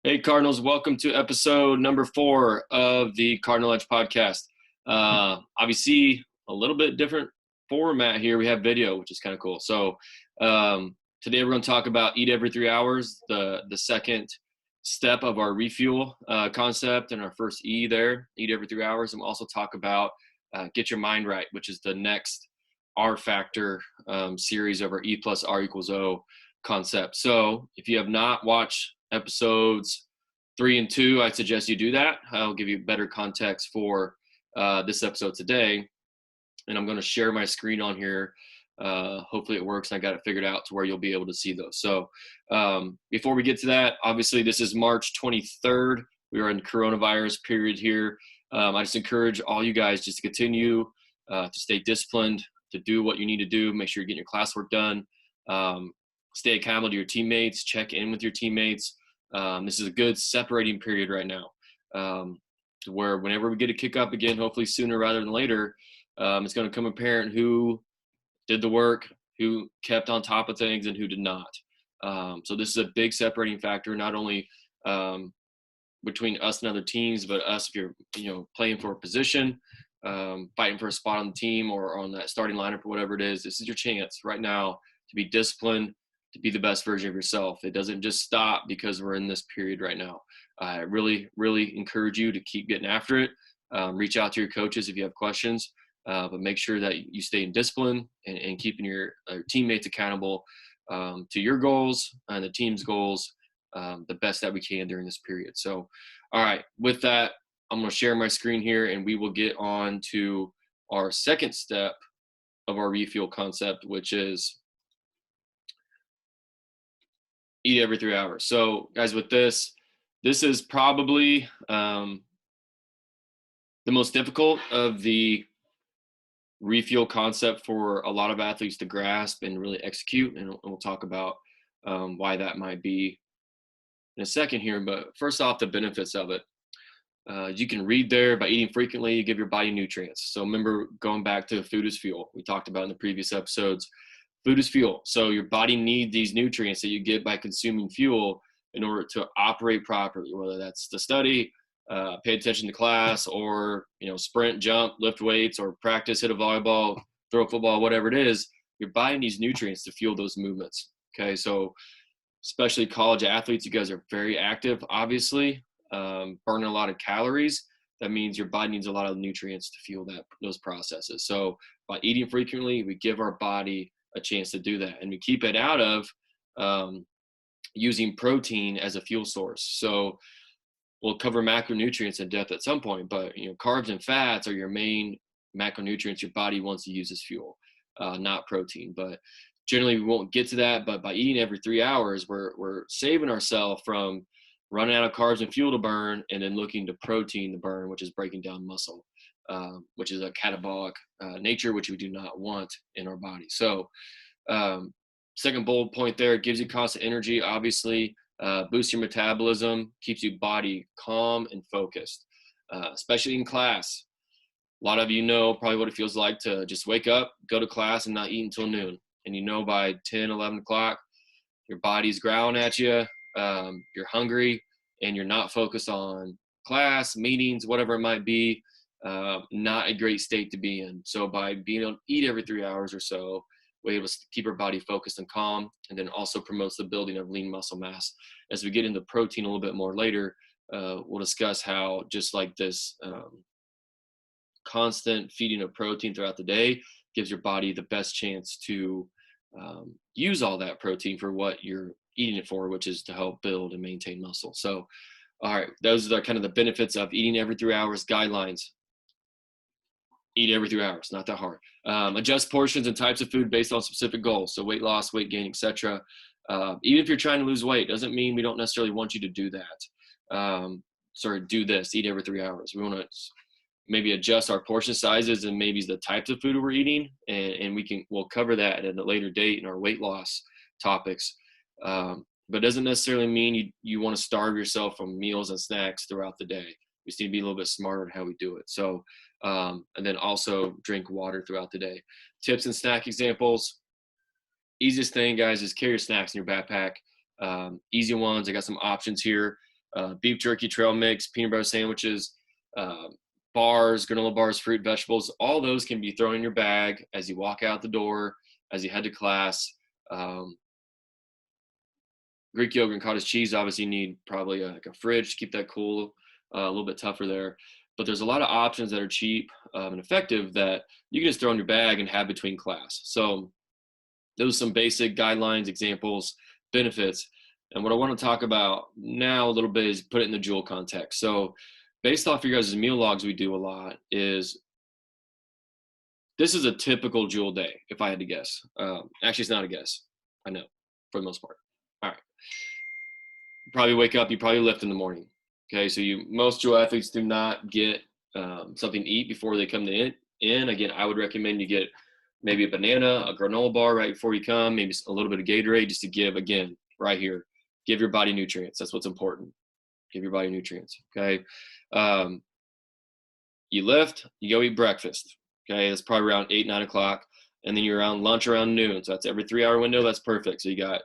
Hey, Cardinals, welcome to episode number 4 of the Cardinal Edge podcast. Obviously, a little bit different format here. We have video, which is kind of cool. So today we're going to talk about eat every 3 hours, the second step of our refuel concept and our first E there, eat every 3 hours. And we'll also talk about get your mind right, which is the next R factor series of our E plus R equals O concept. So if you have not watched episodes 3 and 2, I suggest you do that. I'll give you better context for this episode today. And I'm going to share my screen on here. Hopefully it works. I got it figured out to where you'll be able to see those. So before we get to that, obviously this is March 23rd. We are in coronavirus period here. I just encourage all you guys just to continue to stay disciplined, to do what you need to do. Make sure you're getting your classwork done. Stay accountable to your teammates, check in with your teammates. This is a good separating period right now, where whenever we get a kick up again, hopefully sooner rather than later, it's going to become apparent who did the work, who kept on top of things, and who did not. So this is a big separating factor, not only between us and other teams, but us if you're playing for a position, fighting for a spot on the team or on that starting lineup or whatever it is. This is your chance right now to be disciplined, to be the best version of yourself. It doesn't just stop because we're in this period right now. I really, really encourage you to keep getting after it. Reach out to your coaches if you have questions, but make sure that you stay in discipline and keeping your teammates accountable to your goals and the team's goals the best that we can during this period. So, all right, with that, I'm going to share my screen here and we will get on to our second step of our refuel concept, which is eat every 3 hours. So guys, with this is probably the most difficult of the refuel concept for a lot of athletes to grasp and really execute. And we'll talk about why that might be in a second here. But first off, the benefits of it. You can read there, by eating frequently, you give your body nutrients. So remember, going back to food is fuel, we talked about in the previous episodes. Food is fuel. So your body needs these nutrients that you get by consuming fuel in order to operate properly, whether that's to study, pay attention to class, or sprint, jump, lift weights, or practice, hit a volleyball, throw a football, whatever it is. Your body needs nutrients to fuel those movements. Okay, so especially college athletes, you guys are very active, obviously, burning a lot of calories. That means your body needs a lot of nutrients to fuel those processes. So by eating frequently, we give our body a chance to do that, and we keep it out of using protein as a fuel source. So we'll cover macronutrients in depth at some point, but carbs and fats are your main macronutrients your body wants to use as fuel, not protein. But generally we won't get to that. But by eating every 3 hours, we're saving ourselves from running out of carbs and fuel to burn and then looking to protein to burn, which is breaking down muscle, which is a catabolic nature, which we do not want in our body. So second bullet point there, it gives you constant energy, obviously, boosts your metabolism, keeps your body calm and focused, especially in class. A lot of you know probably what it feels like to just wake up, go to class, and not eat until noon. And by 10, 11 o'clock, your body's growling at you, you're hungry, and you're not focused on class, meetings, whatever it might be. Not a great state to be in. So by being able to eat every 3 hours or so, we're able to keep our body focused and calm, and then also promotes the building of lean muscle mass. As we get into protein a little bit more later, we'll discuss how just like this constant feeding of protein throughout the day gives your body the best chance to use all that protein for what you're eating it for, which is to help build and maintain muscle. So, all right, those are kind of the benefits of eating every 3 hours. Guidelines: eat every 3 hours, not that hard. Adjust portions and types of food based on specific goals. So weight loss, weight gain, etc. Even if you're trying to lose weight, doesn't mean we don't necessarily want you to do that. Do this, eat every 3 hours. We want to maybe adjust our portion sizes and maybe the types of food we're eating, and we'll cover that at a later date in our weight loss topics. But it doesn't necessarily mean you want to starve yourself from meals and snacks throughout the day. We just need to be a little bit smarter in how we do it. So, and then also drink water throughout the day. Tips and snack examples. Easiest thing, guys, is carry your snacks in your backpack. Easy ones. I got some options here. beef jerky, trail mix, peanut butter sandwiches, bars, granola bars, fruit, vegetables. All those can be thrown in your bag as you walk out the door, as you head to class. Greek yogurt and cottage cheese, obviously you need probably like a fridge to keep that cool, a little bit tougher there. But there's a lot of options that are cheap and effective that you can just throw in your bag and have between class. So those are some basic guidelines, examples, benefits. And what I want to talk about now a little bit is put it in the Joule context. So based off your guys' meal logs, we do a lot is this is a typical Joule day, if I had to guess. Actually, it's not a guess. I know, for the most part. All right. You probably wake up, you probably lift in the morning. Okay, so most Joule athletes do not get something to eat before they come in. Again, I would recommend you get maybe a banana, a granola bar right before you come, maybe a little bit of Gatorade just to give, again, right here, give your body nutrients. That's what's important. Give your body nutrients, okay? You lift, you go eat breakfast, okay? That's probably around 8, 9 o'clock. And then you're around lunch around noon. So that's every 3-hour window. That's perfect. So you got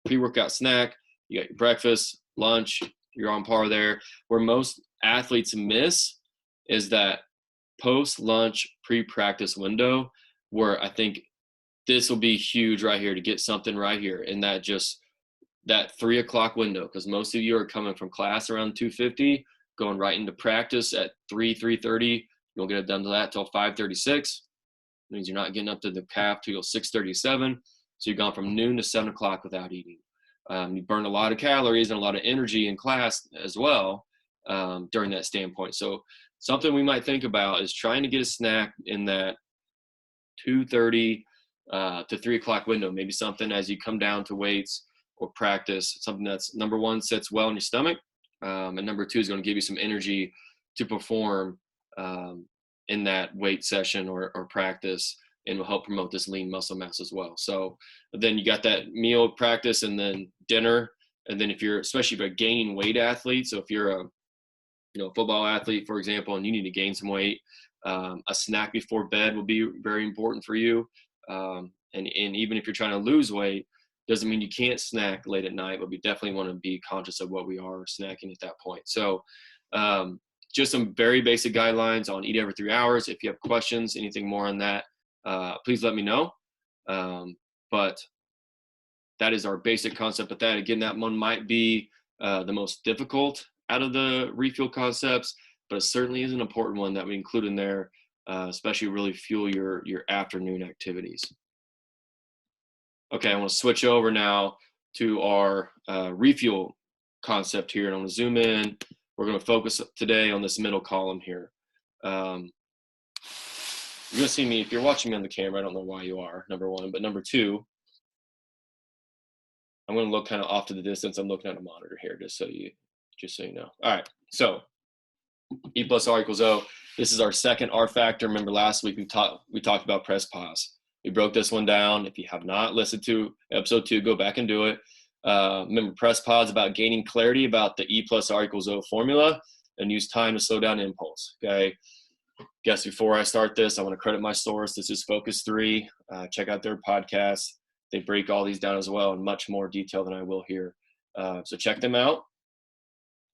pre-workout snack, you got your breakfast, lunch, you're on par there. Where most athletes miss is that post-lunch pre-practice window, where I think this will be huge right here to get something right here in that 3 o'clock window, because most of you are coming from class around 2:50, going right into practice at 3:30. You won't get it done to that till 5:36. Means you're not getting up to the calf till 6:37. So you've gone from noon to 7 o'clock without eating. You burn a lot of calories and a lot of energy in class as well during that standpoint. So something we might think about is trying to get a snack in that 2:30 to 3 o'clock window. Maybe something as you come down to weights or practice, something that's number one, sits well in your stomach. And number two is going to give you some energy to perform in that weight session or practice, and will help promote this lean muscle mass as well. So then you got that meal, practice, and then dinner. And then especially if you're a gaining weight athlete, so if you're a football athlete, for example, and you need to gain some weight, a snack before bed will be very important for you. And even if you're trying to lose weight, doesn't mean you can't snack late at night, but we definitely want to be conscious of what we are snacking at that point. So just some very basic guidelines on eat every 3 hours. If you have questions, anything more on that, please let me know. But that is our basic concept. But that one might be the most difficult out of the Refuel concepts, but it certainly is an important one that we include in there, especially really fuel your afternoon activities. Okay, I want to switch over now to our Refuel concept here, and I'm going to zoom in. We're going to focus today on this middle column here. You're going to see me, if you're watching me on the camera, I don't know why you are, number one, but number two, I'm going to look kind of off to the distance. I'm looking at a monitor here, just so you know. All right, so E plus R equals O. This is our second R factor. Remember last week we talked about press pause. We broke this one down. If you have not listened to episode 2, go back and do it. Remember, press pause about gaining clarity about the E plus R equals O formula, and use time to slow down impulse. Okay. Guess before I start this, I want to credit my source. This is Focus 3. Check out their podcast. They break all these down as well in much more detail than I will here. So check them out.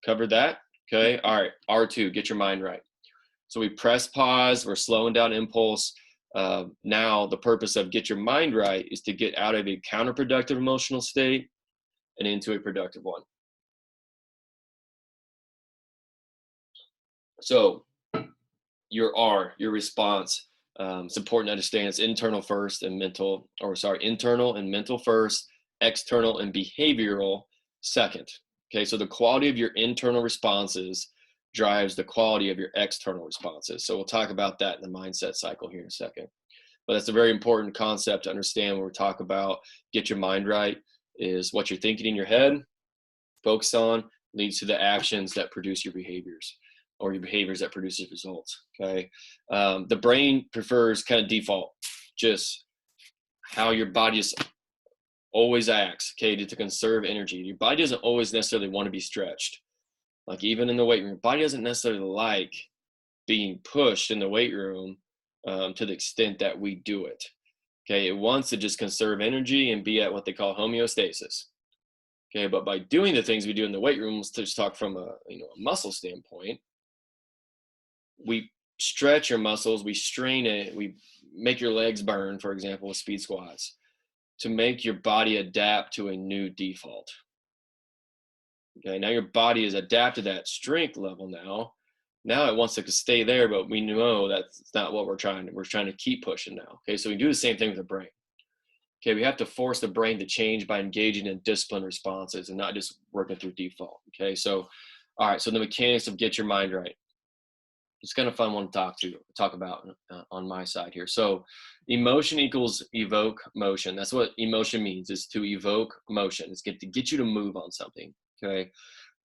Covered that. Okay. All right. R2, get your mind right. So we press pause. We're slowing down impulse. Now the purpose of get your mind right is to get out of a counterproductive emotional state and into a productive one. So your R, your response, it's important to understand it's internal and mental first, external and behavioral second. Okay, so the quality of your internal responses drives the quality of your external responses. So we'll talk about that in the mindset cycle here in a second. But that's a very important concept to understand when we talk about get your mind right, is what you're thinking in your head, focus on, leads to the actions that produce your behaviors, or your behaviors that produces results, okay? The brain prefers kind of default, just how your body just always acts, okay, to conserve energy. Your body doesn't always necessarily want to be stretched. Like even in the weight room, your body doesn't necessarily like being pushed in the weight room to the extent that we do it. Okay, it wants to just conserve energy and be at what they call homeostasis. Okay, but by doing the things we do in the weight room, let's just talk from a muscle standpoint. We stretch your muscles, we strain it, we make your legs burn, for example, with speed squats, to make your body adapt to a new default. Okay, now your body is adapted to that strength level now. Now it wants to stay there, but we know that's not what we're trying. We're trying to keep pushing now. Okay, so we do the same thing with the brain. Okay, we have to force the brain to change by engaging in disciplined responses and not just working through default. Okay, so all right, so the mechanics of get your mind right. It's kind of fun one to talk about on my side here. So emotion equals evoke motion. That's what emotion means, is to evoke motion. It's to get you to move on something. Okay,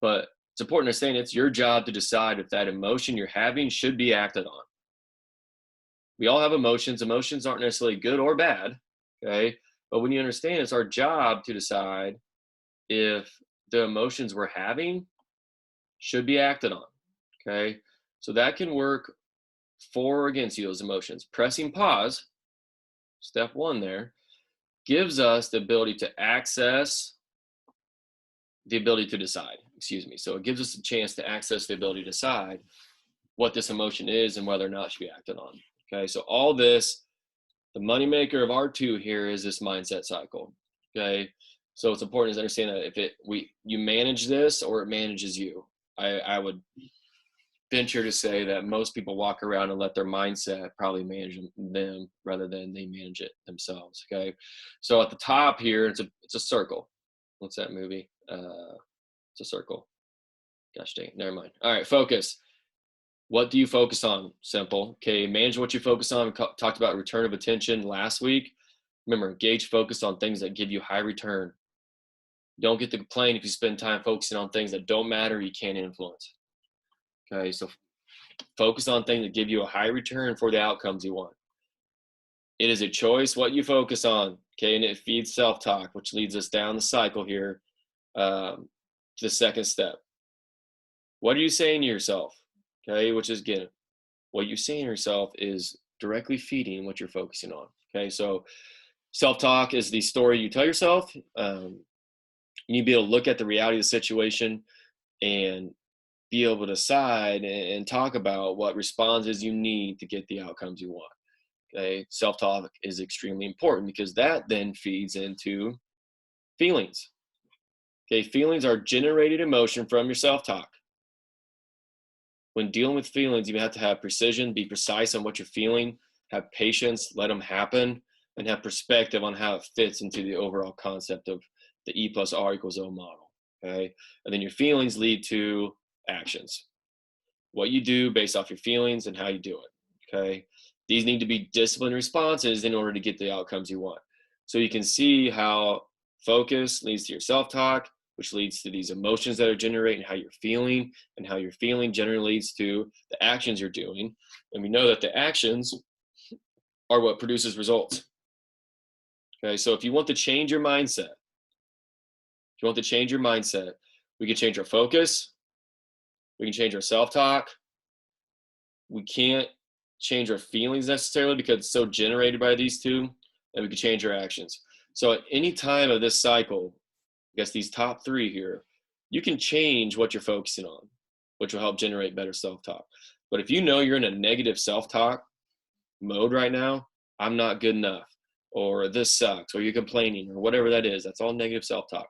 but it's important to understand it's your job to decide if that emotion you're having should be acted on. We all have emotions. Emotions aren't necessarily good or bad. Okay, but when you understand, it's our job to decide if the emotions we're having should be acted on. Okay, so that can work for or against you, those emotions. Pressing pause, step one there, gives us the ability to access the ability to decide, excuse me. So it gives us a chance to access the ability to decide what this emotion is and whether or not it should be acted on. Okay, so all this, the moneymaker of R2 here is this mindset cycle. Okay, so it's important to understand that if you manage this or it manages you. I would venture to say that most people walk around and let their mindset probably manage them rather than they manage it themselves. Okay, so at the top here, it's a circle. What's that movie? It's a circle. Gosh dang it, never mind. All right, focus. What do you focus on? Simple. Okay, manage what you focus on. We talked about return of attention last week. Remember, engage focus on things that give you high return. Don't get to complain if you spend time focusing on things that don't matter, you can't influence. Okay, so focus on things that give you a high return for the outcomes you want. It is a choice what you focus on, okay, and it feeds self-talk, which leads us down the cycle here to the second step. What are you saying to yourself? Okay, which is, again, what you're saying to yourself is directly feeding what you're focusing on. Okay, so self-talk is the story you tell yourself. You need to be able to look at the reality of the situation and be able to decide and talk about what responses you need to get the outcomes you want. Okay, self-talk is extremely important because that then feeds into feelings. Okay, feelings are generated emotion from your self-talk. When dealing with feelings, you have to have precision, be precise on what you're feeling, have patience, let them happen, and have perspective on how it fits into the overall concept of the E plus R equals O model. Okay, and then your feelings lead to actions. What you do based off your feelings and how you do it. Okay, these need to be disciplined responses in order to get the outcomes you want. So you can see how focus leads to your self-talk, which leads to these emotions that are generating how you're feeling, and how you're feeling generally leads to the actions you're doing. And we know that the actions are what produces results. Okay, so if you want to change your mindset, we can change our focus, we can change our self-talk. We can't change our feelings necessarily because it's so generated by these two, and we can change our actions. So at any time of this cycle, I guess these top three here, you can change what you're focusing on, which will help generate better self-talk. But if you know you're in a negative self-talk mode right now, I'm not good enough, or this sucks, or you're complaining, or whatever that is, that's all negative self-talk.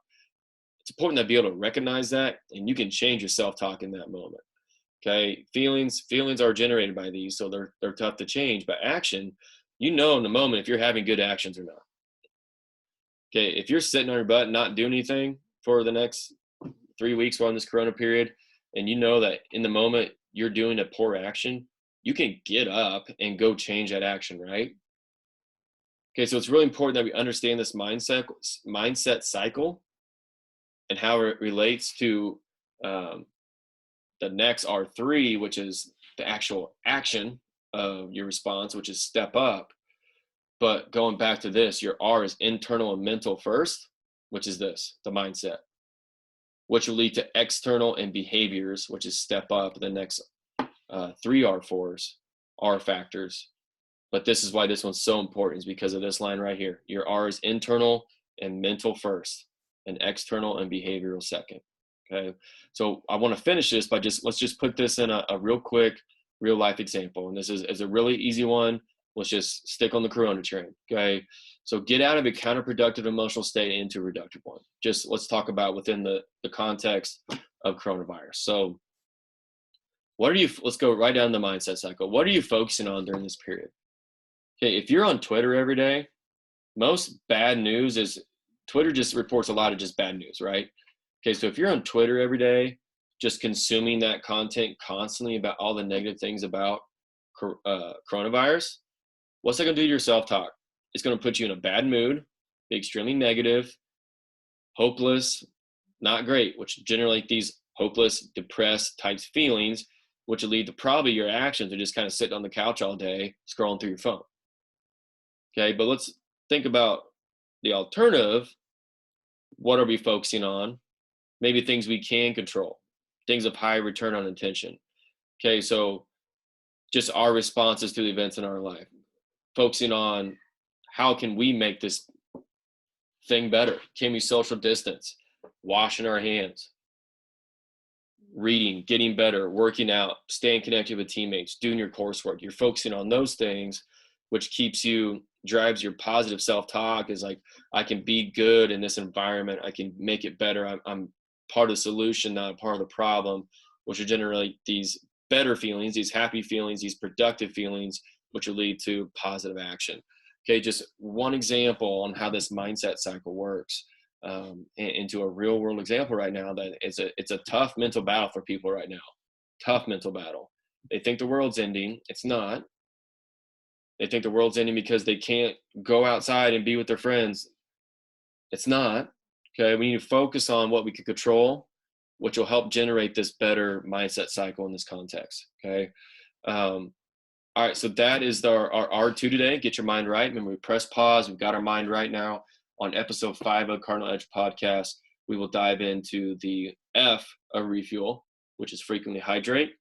It's important to be able to recognize that, and you can change your self-talk in that moment. Okay, feelings are generated by these, so they're tough to change. But action, you know in the moment if you're having good actions or not. Okay, if you're sitting on your butt and not doing anything for the next 3 weeks while in this corona period, and you know that in the moment you're doing a poor action, you can get up and go change that action, right? Okay, so it's really important that we understand this mindset cycle and how it relates to the next R3, which is the actual action of your response, which is step up. But going back to this, your R is internal and mental first, which is this, the mindset, which will lead to external and behaviors, which is step up, the next 3 R4s, R factors. But this is why this one's so important, is because of this line right here. Your R is internal and mental first. and external and behavioral second. Okay. So I want to finish this by let's just put this in a real quick, real life example. And this is a really easy one. Let's just stick on the corona train. Okay. So get out of a counterproductive emotional state into a reductive one. Just let's talk about within the context of coronavirus. So let's go right down the mindset cycle. What are you focusing on during this period? Okay. If you're on Twitter every day, most bad news is Twitter just reports a lot of just bad news, right? Okay, so if you're on Twitter every day, just consuming that content constantly about all the negative things about coronavirus, what's that going to do to your self-talk? It's going to put you in a bad mood, be extremely negative, hopeless, not great, which generally these hopeless, depressed types feelings, which will lead to probably your actions of just kind of sitting on the couch all day, scrolling through your phone. Okay, but let's think about the alternative. What are we focusing on? Maybe things we can control, things of high return on intention. Okay, so just our responses to the events in our life, focusing on how can we make this thing better? Can we social distance, washing our hands, reading, getting better, working out, staying connected with teammates, doing your coursework? You're focusing on those things, which drives your positive self-talk, is like, I can be good in this environment. I can make it better. I'm part of the solution, not part of the problem, which are generally these better feelings, these happy feelings, these productive feelings, which will lead to positive action. Okay, just one example on how this mindset cycle works, into a real world example right now, that it's a tough mental battle for people right now. Tough mental battle. They think the world's ending. It's not. They think the world's ending because they can't go outside and be with their friends. It's not. Okay, we need to focus on what we can control, which will help generate this better mindset cycle in this context. Okay. All right, so that is our R2 today. Get your mind right. Remember, we press pause. We've got our mind right now. On episode 5 of Cardinal Edge podcast, we will dive into the F of Refuel, which is frequently hydrate,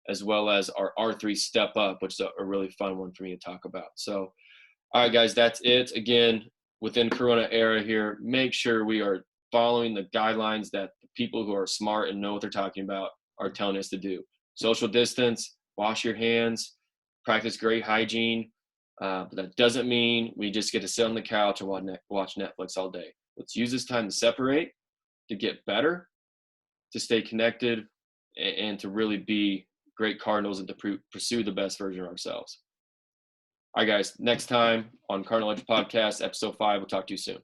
as well as our R3 step up, which is a really fun one for me to talk about. So, all right, guys, that's it. Again, within Corona era here, make sure we are following the guidelines that the people who are smart and know what they're talking about are telling us to do. Social distance, wash your hands, practice great hygiene. But that doesn't mean we just get to sit on the couch and watch Netflix all day. Let's use this time to separate, to get better, to stay connected, and to really be great Cardinals and to pursue the best version of ourselves. All right, guys, next time on Cardinal Edge Podcast, episode 5, we'll talk to you soon.